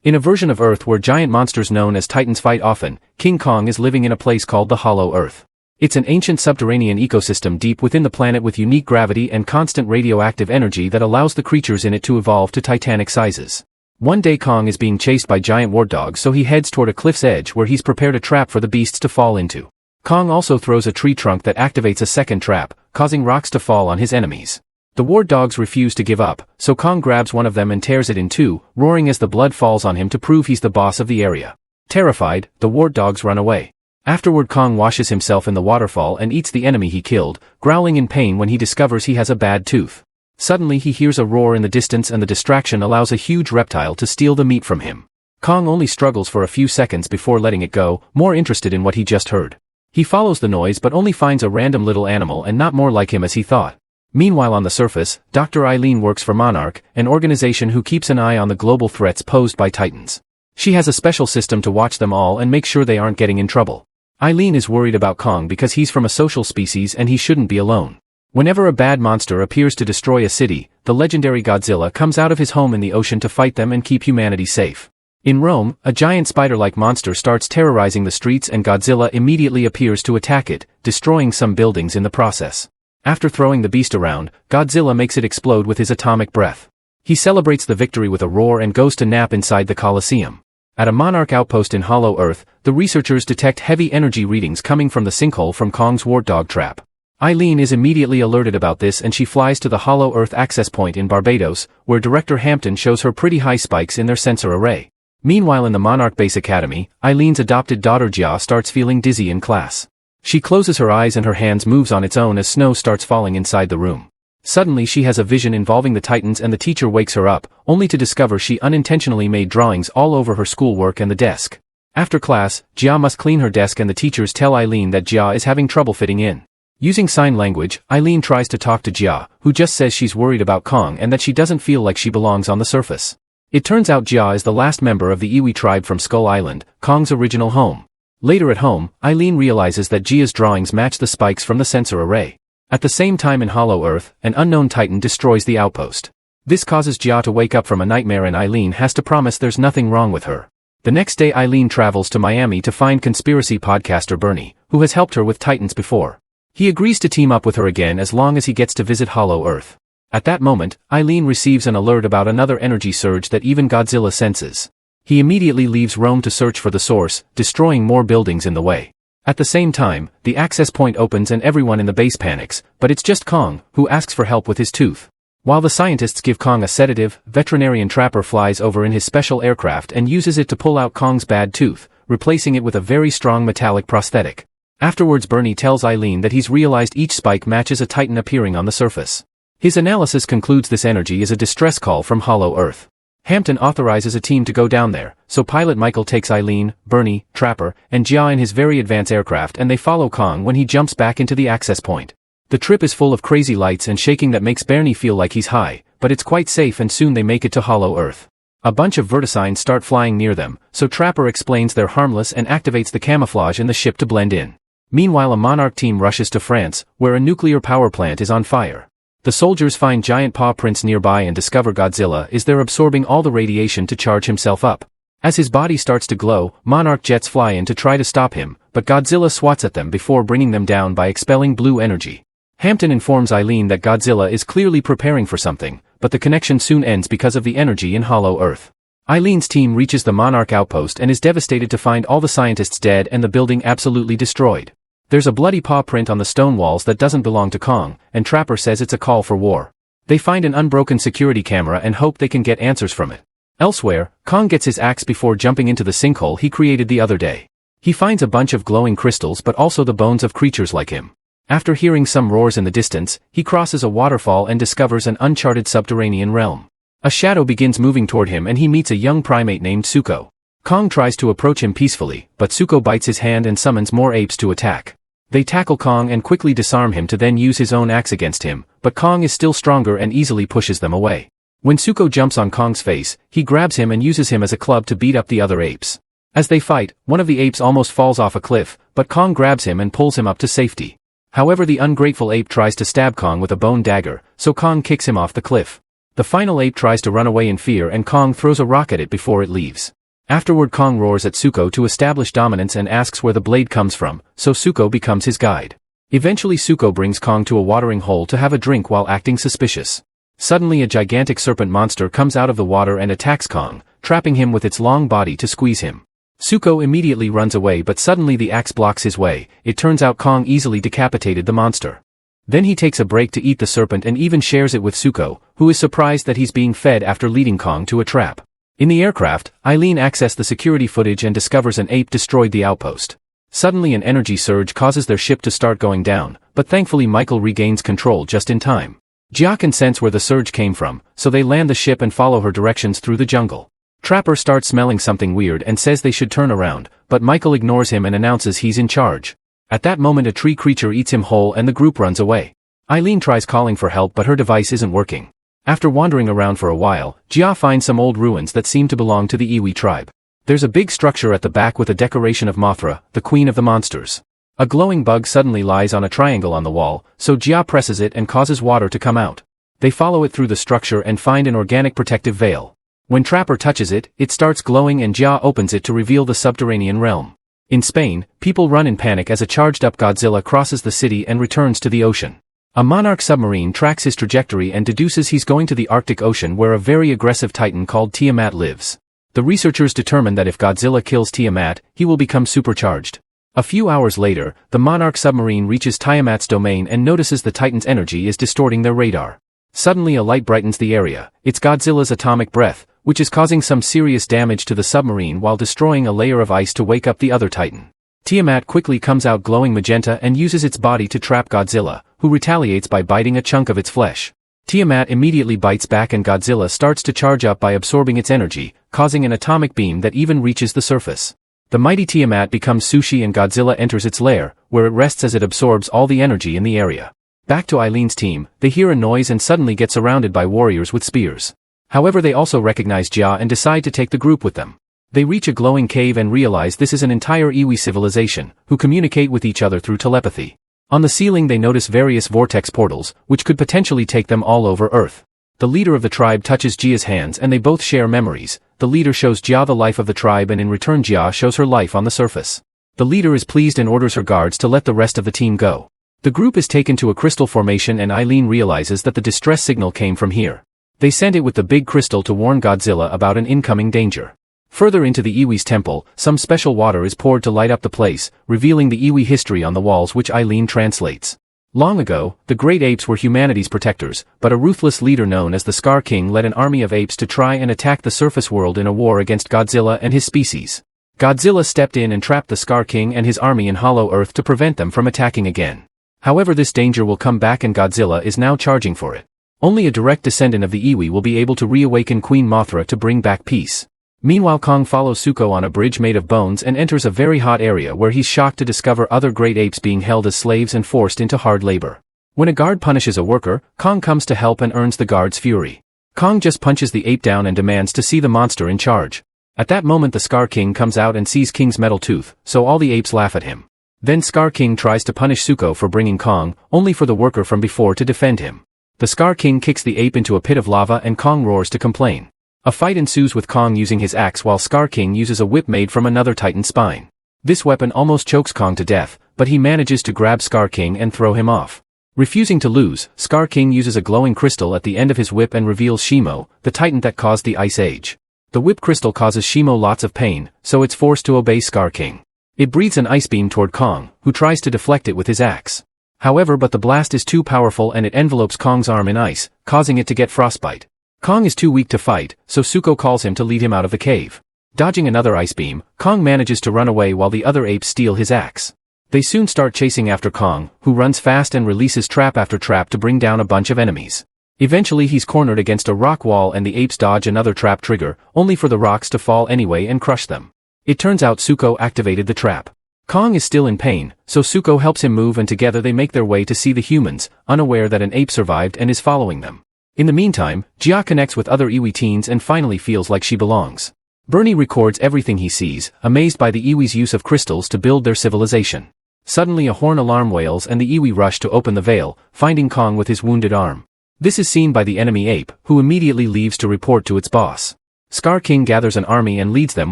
In a version of Earth where giant monsters known as Titans fight often, King Kong is living in a place called the Hollow Earth. It's an ancient subterranean ecosystem deep within the planet with unique gravity and constant radioactive energy that allows the creatures in it to evolve to titanic sizes. One day Kong is being chased by giant warthogs, so he heads toward a cliff's edge where he's prepared a trap for the beasts to fall into. Kong also throws a tree trunk that activates a second trap, causing rocks to fall on his enemies. The warthogs refuse to give up, so Kong grabs one of them and tears it in two, roaring as the blood falls on him to prove he's the boss of the area. Terrified, the warthogs run away. Afterward Kong washes himself in the waterfall and eats the enemy he killed, growling in pain when he discovers he has a bad tooth. Suddenly he hears a roar in the distance and the distraction allows a huge reptile to steal the meat from him. Kong only struggles for a few seconds before letting it go, more interested in what he just heard. He follows the noise but only finds a random little animal and not more like him as he thought. Meanwhile on the surface, Dr. Eileen works for Monarch, an organization who keeps an eye on the global threats posed by Titans. She has a special system to watch them all and make sure they aren't getting in trouble. Eileen is worried about Kong because he's from a social species and he shouldn't be alone. Whenever a bad monster appears to destroy a city, the legendary Godzilla comes out of his home in the ocean to fight them and keep humanity safe. In Rome, a giant spider-like monster starts terrorizing the streets and Godzilla immediately appears to attack it, destroying some buildings in the process. After throwing the beast around, Godzilla makes it explode with his atomic breath. He celebrates the victory with a roar and goes to nap inside the Colosseum. At a Monarch outpost in Hollow Earth, the researchers detect heavy energy readings coming from the sinkhole from Kong's warthog trap. Eileen is immediately alerted about this and she flies to the Hollow Earth access point in Barbados, where Director Hampton shows her pretty high spikes in their sensor array. Meanwhile in the Monarch Base Academy, Eileen's adopted daughter Jia starts feeling dizzy in class. She closes her eyes and her hands moves on its own as snow starts falling inside the room. Suddenly she has a vision involving the Titans and the teacher wakes her up, only to discover she unintentionally made drawings all over her schoolwork and the desk. After class, Jia must clean her desk and the teachers tell Eileen that Jia is having trouble fitting in. Using sign language, Eileen tries to talk to Jia, who just says she's worried about Kong and that she doesn't feel like she belongs on the surface. It turns out Jia is the last member of the Iwi tribe from Skull Island, Kong's original home. Later at home, Eileen realizes that Jia's drawings match the spikes from the sensor array. At the same time in Hollow Earth, an unknown Titan destroys the outpost. This causes Jia to wake up from a nightmare and Eileen has to promise there's nothing wrong with her. The next day Eileen travels to Miami to find conspiracy podcaster Bernie, who has helped her with Titans before. He agrees to team up with her again as long as he gets to visit Hollow Earth. At that moment, Eileen receives an alert about another energy surge that even Godzilla senses. He immediately leaves Rome to search for the source, destroying more buildings in the way. At the same time, the access point opens and everyone in the base panics, but it's just Kong, who asks for help with his tooth. While the scientists give Kong a sedative, veterinarian Trapper flies over in his special aircraft and uses it to pull out Kong's bad tooth, replacing it with a very strong metallic prosthetic. Afterwards Bernie tells Eileen that he's realized each spike matches a Titan appearing on the surface. His analysis concludes this energy is a distress call from Hollow Earth. Hampton authorizes a team to go down there, so pilot Michael takes Eileen, Bernie, Trapper, and Jia in his very advanced aircraft and they follow Kong when he jumps back into the access point. The trip is full of crazy lights and shaking that makes Bernie feel like he's high, but it's quite safe and soon they make it to Hollow Earth. A bunch of vertisigns start flying near them, so Trapper explains they're harmless and activates the camouflage in the ship to blend in. Meanwhile a Monarch team rushes to France, where a nuclear power plant is on fire. The soldiers find giant paw prints nearby and discover Godzilla is there absorbing all the radiation to charge himself up. As his body starts to glow, Monarch jets fly in to try to stop him, but Godzilla swats at them before bringing them down by expelling blue energy. Hampton informs Eileen that Godzilla is clearly preparing for something, but the connection soon ends because of the energy in Hollow Earth. Eileen's team reaches the Monarch outpost and is devastated to find all the scientists dead and the building absolutely destroyed. There's a bloody paw print on the stone walls that doesn't belong to Kong, and Trapper says it's a call for war. They find an unbroken security camera and hope they can get answers from it. Elsewhere, Kong gets his axe before jumping into the sinkhole he created the other day. He finds a bunch of glowing crystals but also the bones of creatures like him. After hearing some roars in the distance, he crosses a waterfall and discovers an uncharted subterranean realm. A shadow begins moving toward him and he meets a young primate named Suko. Kong tries to approach him peacefully, but Suko bites his hand and summons more apes to attack. They tackle Kong and quickly disarm him to then use his own axe against him, but Kong is still stronger and easily pushes them away. When Suko jumps on Kong's face, he grabs him and uses him as a club to beat up the other apes. As they fight, one of the apes almost falls off a cliff, but Kong grabs him and pulls him up to safety. However, the ungrateful ape tries to stab Kong with a bone dagger, so Kong kicks him off the cliff. The final ape tries to run away in fear and Kong throws a rock at it before it leaves. Afterward Kong roars at Suko to establish dominance and asks where the blade comes from, so Suko becomes his guide. Eventually Suko brings Kong to a watering hole to have a drink while acting suspicious. Suddenly a gigantic serpent monster comes out of the water and attacks Kong, trapping him with its long body to squeeze him. Suko immediately runs away but suddenly the axe blocks his way. It turns out Kong easily decapitated the monster. Then he takes a break to eat the serpent and even shares it with Suko, who is surprised that he's being fed after leading Kong to a trap. In the aircraft, Eileen accesses the security footage and discovers an ape destroyed the outpost. Suddenly an energy surge causes their ship to start going down, but thankfully Michael regains control just in time. Jia can sense where the surge came from, so they land the ship and follow her directions through the jungle. Trapper starts smelling something weird and says they should turn around, but Michael ignores him and announces he's in charge. At that moment a tree creature eats him whole and the group runs away. Eileen tries calling for help but her device isn't working. After wandering around for a while, Jia finds some old ruins that seem to belong to the Iwi tribe. There's a big structure at the back with a decoration of Mothra, the queen of the monsters. A glowing bug suddenly lies on a triangle on the wall, so Jia presses it and causes water to come out. They follow it through the structure and find an organic protective veil. When Trapper touches it, it starts glowing and Jia opens it to reveal the subterranean realm. In Spain, people run in panic as a charged-up Godzilla crosses the city and returns to the ocean. A Monarch submarine tracks his trajectory and deduces he's going to the Arctic Ocean where a very aggressive titan called Tiamat lives. The researchers determine that if Godzilla kills Tiamat, he will become supercharged. A few hours later, the Monarch submarine reaches Tiamat's domain and notices the Titan's energy is distorting their radar. Suddenly a light brightens the area. It's Godzilla's atomic breath, which is causing some serious damage to the submarine while destroying a layer of ice to wake up the other Titan. Tiamat quickly comes out glowing magenta and uses its body to trap Godzilla, who retaliates by biting a chunk of its flesh. Tiamat immediately bites back and Godzilla starts to charge up by absorbing its energy, causing an atomic beam that even reaches the surface. The mighty Tiamat becomes sushi and Godzilla enters its lair, where it rests as it absorbs all the energy in the area. Back to Eileen's team, they hear a noise and suddenly get surrounded by warriors with spears. However, they also recognize Jia and decide to take the group with them. They reach a glowing cave and realize this is an entire Iwi civilization, who communicate with each other through telepathy. On the ceiling they notice various vortex portals, which could potentially take them all over Earth. The leader of the tribe touches Jia's hands and they both share memories. The leader shows Jia the life of the tribe and in return Jia shows her life on the surface. The leader is pleased and orders her guards to let the rest of the team go. The group is taken to a crystal formation and Eileen realizes that the distress signal came from here. They send it with the big crystal to warn Godzilla about an incoming danger. Further into the Iwi's temple, some special water is poured to light up the place, revealing the Iwi history on the walls which Eileen translates. Long ago, the great apes were humanity's protectors, but a ruthless leader known as the Skar King led an army of apes to try and attack the surface world in a war against Godzilla and his species. Godzilla stepped in and trapped the Skar King and his army in Hollow Earth to prevent them from attacking again. However, this danger will come back and Godzilla is now charging for it. Only a direct descendant of the Iwi will be able to reawaken Queen Mothra to bring back peace. Meanwhile, Kong follows Suko on a bridge made of bones and enters a very hot area where he's shocked to discover other great apes being held as slaves and forced into hard labor. When a guard punishes a worker, Kong comes to help and earns the guard's fury. Kong just punches the ape down and demands to see the monster in charge. At that moment the Skar King comes out and sees King's metal tooth, so all the apes laugh at him. Then Skar King tries to punish Suko for bringing Kong, only for the worker from before to defend him. The Skar King kicks the ape into a pit of lava and Kong roars to complain. A fight ensues with Kong using his axe while Skar King uses a whip made from another Titan's spine. This weapon almost chokes Kong to death, but he manages to grab Skar King and throw him off. Refusing to lose, Skar King uses a glowing crystal at the end of his whip and reveals Shimo, the Titan that caused the Ice Age. The whip crystal causes Shimo lots of pain, so it's forced to obey Skar King. It breathes an ice beam toward Kong, who tries to deflect it with his axe. However, but the blast is too powerful and it envelopes Kong's arm in ice, causing it to get frostbite. Kong is too weak to fight, so Suko calls him to lead him out of the cave. Dodging another ice beam, Kong manages to run away while the other apes steal his axe. They soon start chasing after Kong, who runs fast and releases trap after trap to bring down a bunch of enemies. Eventually he's cornered against a rock wall and the apes dodge another trap trigger, only for the rocks to fall anyway and crush them. It turns out Suko activated the trap. Kong is still in pain, so Suko helps him move and together they make their way to see the humans, unaware that an ape survived and is following them. In the meantime, Jia connects with other Iwi teens and finally feels like she belongs. Bernie records everything he sees, amazed by the Iwi's use of crystals to build their civilization. Suddenly a horn alarm wails and the Iwi rush to open the veil, finding Kong with his wounded arm. This is seen by the enemy ape, who immediately leaves to report to its boss. Skar King gathers an army and leads them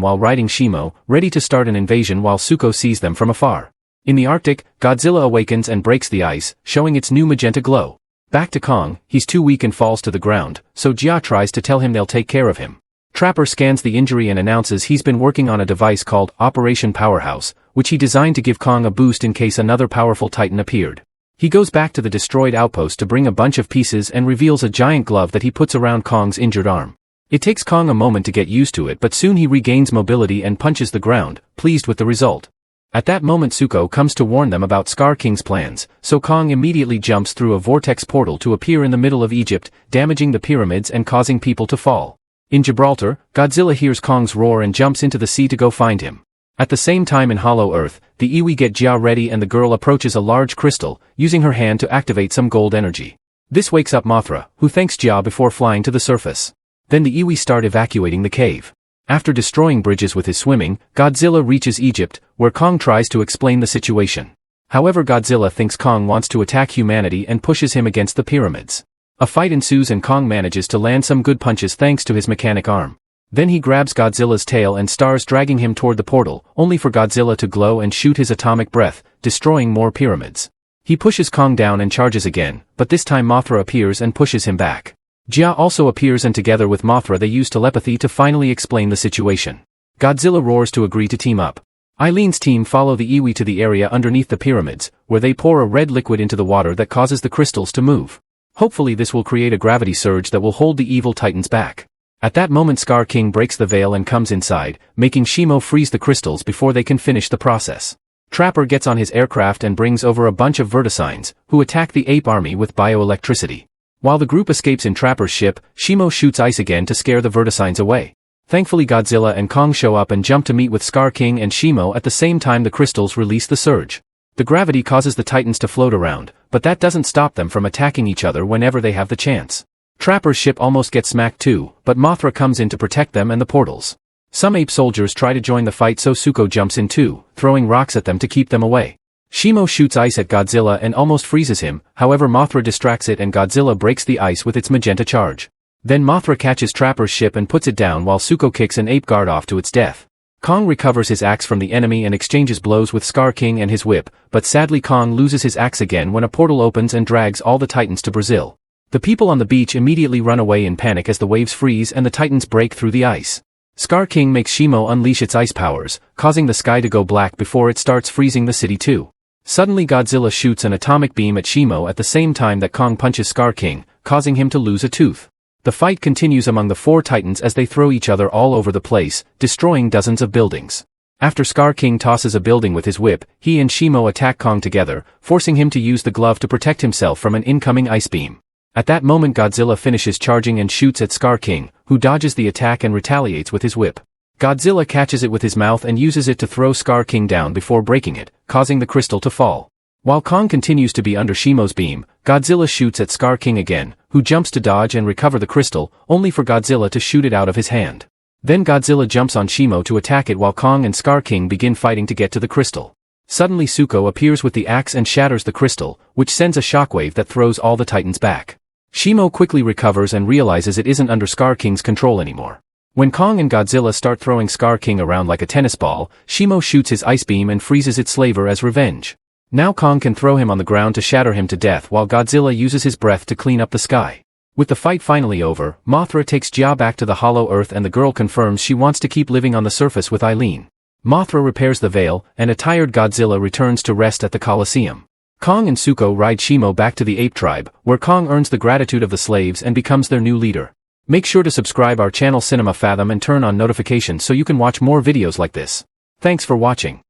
while riding Shimo, ready to start an invasion while Zuko sees them from afar. In the Arctic, Godzilla awakens and breaks the ice, showing its new magenta glow. Back to Kong, he's too weak and falls to the ground, so Jia tries to tell him they'll take care of him. Trapper scans the injury and announces he's been working on a device called Operation Powerhouse, which he designed to give Kong a boost in case another powerful titan appeared. He goes back to the destroyed outpost to bring a bunch of pieces and reveals a giant glove that he puts around Kong's injured arm. It takes Kong a moment to get used to it, but soon he regains mobility and punches the ground, pleased with the result. At that moment Zuko comes to warn them about Skar King's plans, so Kong immediately jumps through a vortex portal to appear in the middle of Egypt, damaging the pyramids and causing people to fall. In Gibraltar, Godzilla hears Kong's roar and jumps into the sea to go find him. At the same time in Hollow Earth, the Iwi get Jia ready and the girl approaches a large crystal, using her hand to activate some gold energy. This wakes up Mothra, who thanks Jia before flying to the surface. Then the Iwi start evacuating the cave. After destroying bridges with his swimming, Godzilla reaches Egypt, where Kong tries to explain the situation. However, Godzilla thinks Kong wants to attack humanity and pushes him against the pyramids. A fight ensues and Kong manages to land some good punches thanks to his mechanic arm. Then he grabs Godzilla's tail and starts dragging him toward the portal, only for Godzilla to glow and shoot his atomic breath, destroying more pyramids. He pushes Kong down and charges again, but this time Mothra appears and pushes him back. Jia also appears and together with Mothra they use telepathy to finally explain the situation. Godzilla roars to agree to team up. Eileen's team follow the Iwi to the area underneath the pyramids, where they pour a red liquid into the water that causes the crystals to move. Hopefully this will create a gravity surge that will hold the evil titans back. At that moment Skar King breaks the veil and comes inside, making Shimo freeze the crystals before they can finish the process. Trapper gets on his aircraft and brings over a bunch of vertisigns, who attack the ape army with bioelectricity. While the group escapes in Trapper's ship, Shimo shoots ice again to scare the vertisigns away. Thankfully Godzilla and Kong show up and jump to meet with Skar King and Shimo at the same time the crystals release the surge. The gravity causes the titans to float around, but that doesn't stop them from attacking each other whenever they have the chance. Trapper's ship almost gets smacked too, but Mothra comes in to protect them and the portals. Some ape soldiers try to join the fight so Zuko jumps in too, throwing rocks at them to keep them away. Shimo shoots ice at Godzilla and almost freezes him, however Mothra distracts it and Godzilla breaks the ice with its magenta charge. Then Mothra catches Trapper's ship and puts it down while Zuko kicks an ape guard off to its death. Kong recovers his axe from the enemy and exchanges blows with Skar King and his whip, but sadly Kong loses his axe again when a portal opens and drags all the titans to Brazil. The people on the beach immediately run away in panic as the waves freeze and the titans break through the ice. Skar King makes Shimo unleash its ice powers, causing the sky to go black before it starts freezing the city too. Suddenly Godzilla shoots an atomic beam at Shimo at the same time that Kong punches Skar King, causing him to lose a tooth. The fight continues among the four titans as they throw each other all over the place, destroying dozens of buildings. After Skar King tosses a building with his whip, he and Shimo attack Kong together, forcing him to use the glove to protect himself from an incoming ice beam. At that moment Godzilla finishes charging and shoots at Skar King, who dodges the attack and retaliates with his whip. Godzilla catches it with his mouth and uses it to throw Skar King down before breaking it, causing the crystal to fall. While Kong continues to be under Shimo's beam, Godzilla shoots at Skar King again, who jumps to dodge and recover the crystal, only for Godzilla to shoot it out of his hand. Then Godzilla jumps on Shimo to attack it while Kong and Skar King begin fighting to get to the crystal. Suddenly Zuko appears with the axe and shatters the crystal, which sends a shockwave that throws all the titans back. Shimo quickly recovers and realizes it isn't under Skar King's control anymore. When Kong and Godzilla start throwing Skar King around like a tennis ball, Shimo shoots his ice beam and freezes its slaver as revenge. Now Kong can throw him on the ground to shatter him to death while Godzilla uses his breath to clean up the sky. With the fight finally over, Mothra takes Jia back to the Hollow Earth and the girl confirms she wants to keep living on the surface with Eileen. Mothra repairs the veil, and a tired Godzilla returns to rest at the Colosseum. Kong and Zuko ride Shimo back to the ape tribe, where Kong earns the gratitude of the slaves and becomes their new leader. Make sure to subscribe our channel Cinema Fathom and turn on notifications so you can watch more videos like this. Thanks for watching.